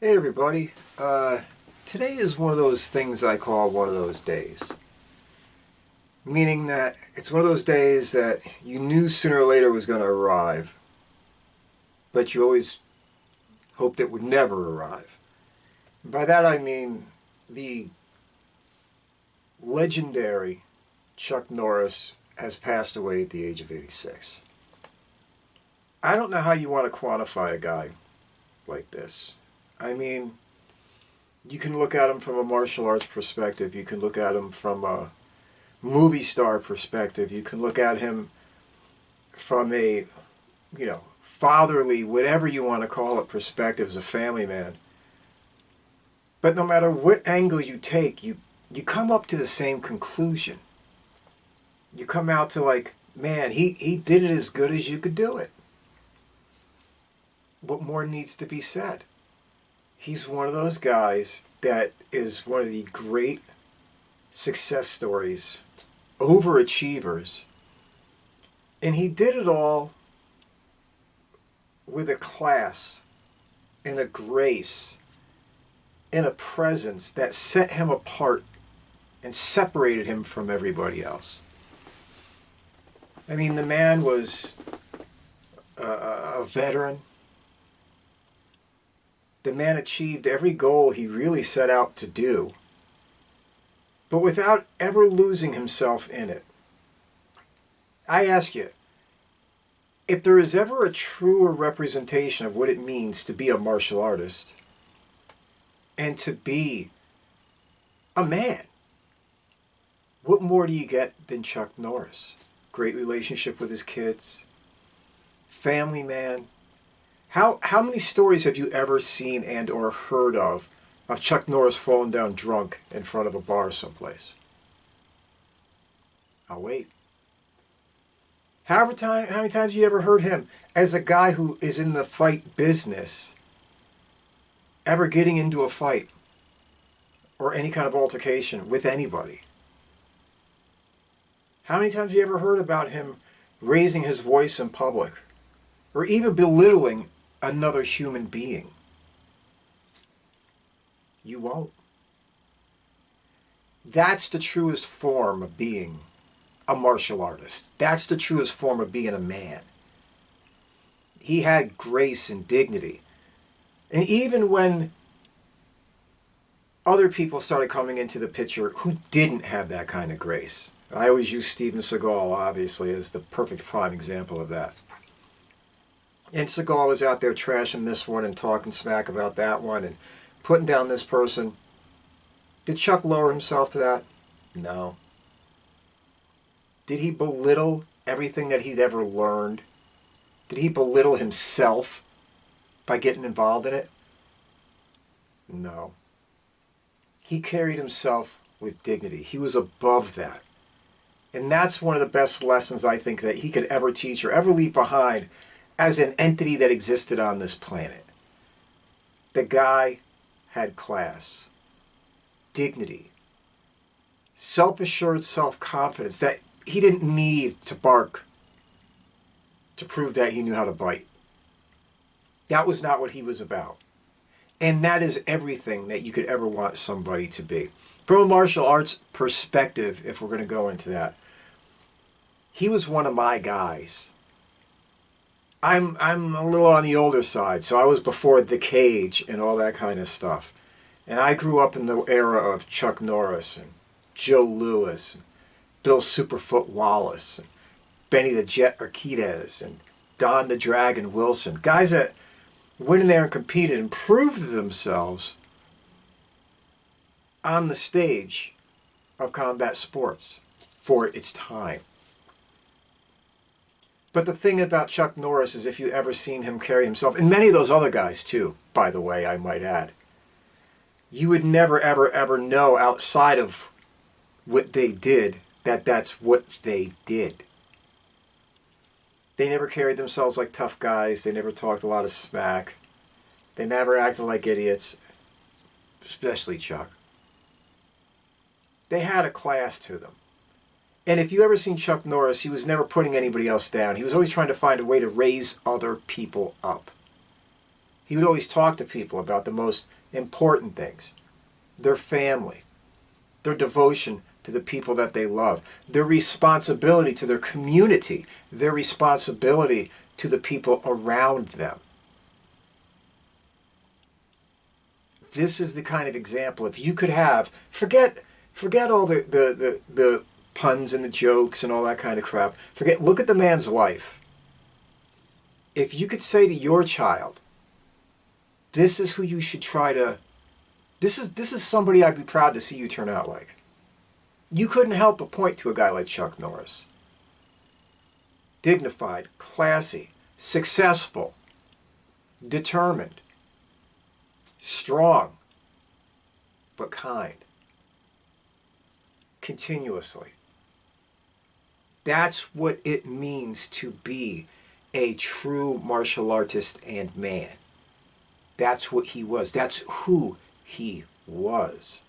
Hey everybody, today is one of those things I call one of those days. Meaning that it's one of those days that you knew sooner or later was going to arrive, but you always hoped it would never arrive. And by that I mean the legendary Chuck Norris has passed away at the age of 86. I don't know how you want to quantify a guy like this. I mean, you can look at him from a martial arts perspective. You can look at him from a movie star perspective. You can look at him from a, fatherly, whatever you want to call it, perspective as a family man. But no matter what angle you take, you come up to the same conclusion. You come out to like, man, he did it as good as you could do it. What more needs to be said? He's one of those guys that is one of the great success stories, overachievers. And he did it all with a class and a grace and a presence that set him apart and separated him from everybody else. I mean, the man was a veteran. The man achieved every goal he really set out to do, but without ever losing himself in it. I ask you, if there is ever a truer representation of what it means to be a martial artist and to be a man, what more do you get than Chuck Norris? Great relationship with his kids, family man. How many stories have you ever seen and or heard of Chuck Norris falling down drunk in front of a bar someplace? I'll wait. How many times have you ever heard him, as a guy who is in the fight business, ever getting into a fight or any kind of altercation with anybody? How many times have you ever heard about him raising his voice in public or even belittling another human being? You won't. That's the truest form of being a martial artist. That's the truest form of being a man. He had grace and dignity. And even when other people started coming into the picture who didn't have that kind of grace, I always use Steven Seagal, obviously, as the perfect prime example of that. And Seagal was out there trashing this one and talking smack about that one and putting down this person. Did Chuck lower himself to that? No. Did he belittle everything that he'd ever learned? Did he belittle himself by getting involved in it? No. He carried himself with dignity. He was above that. And that's one of the best lessons I think that he could ever teach or ever leave behind as an entity that existed on this planet. The guy had class, dignity, self-assured self-confidence that he didn't need to bark to prove that he knew how to bite. That was not what he was about. And that is everything that you could ever want somebody to be. From a martial arts perspective, if we're going to go into that, he was one of my guys. I'm a little on the older side, so I was before The Cage and all that kind of stuff. And I grew up in the era of Chuck Norris and Joe Louis and Bill Superfoot Wallace and Benny the Jet Urquidez and Don the Dragon Wilson. Guys that went in there and competed and proved themselves on the stage of combat sports for its time. But the thing about Chuck Norris is if you ever seen him carry himself, and many of those other guys too, by the way, I might add, you would never, ever, ever know outside of what they did that that's what they did. They never carried themselves like tough guys. They never talked a lot of smack. They never acted like idiots, especially Chuck. They had a class to them. And if you ever seen Chuck Norris, he was never putting anybody else down. He was always trying to find a way to raise other people up. He would always talk to people about the most important things: their family, their devotion to the people that they love, their responsibility to their community, their responsibility to the people around them. This is the kind of example, if you could have, forget all the puns and the jokes and all that kind of crap. Look at the man's life. If you could say to your child, this is who you should try to, this is somebody I'd be proud to see you turn out like. You couldn't help but point to a guy like Chuck Norris. Dignified, classy, successful, determined, strong, but kind. Continuously. That's what it means to be a true martial artist and man. That's what he was. That's who he was.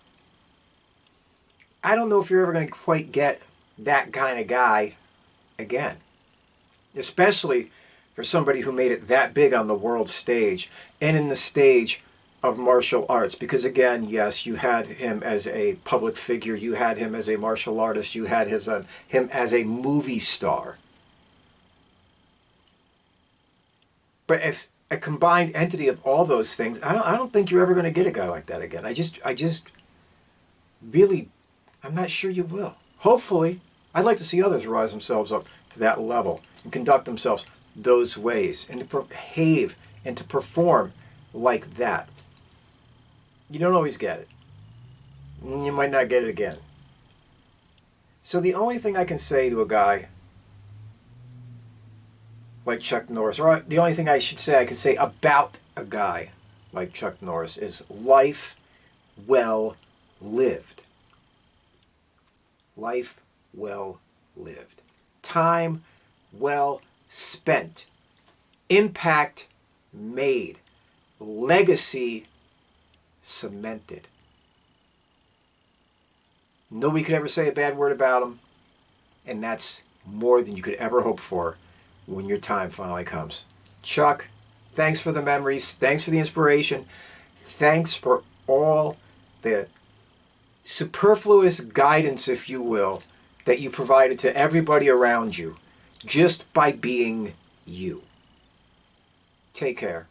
I don't know if you're ever going to quite get that kind of guy again. Especially for somebody who made it that big on the world stage and in the stage of martial arts. Because again, yes, you had him as a public figure. You had him as a martial artist. You had him as a movie star. But if a combined entity of all those things, I don't think you're ever going to get a guy like that again. I just really, I'm not sure you will. Hopefully, I'd like to see others rise themselves up to that level and conduct themselves those ways and to behave and to perform like that. You don't always get it. You might not get it again. So the only thing I can say to a guy like Chuck Norris, or the only thing I can say about a guy like Chuck Norris, is life well lived. Life well lived. Time well spent. Impact made. Legacy cemented. Nobody could ever say a bad word about him, and that's more than you could ever hope for when your time finally comes. Chuck, thanks for the memories. Thanks for the inspiration. Thanks for all the superfluous guidance, if you will, that you provided to everybody around you just by being you. Take care.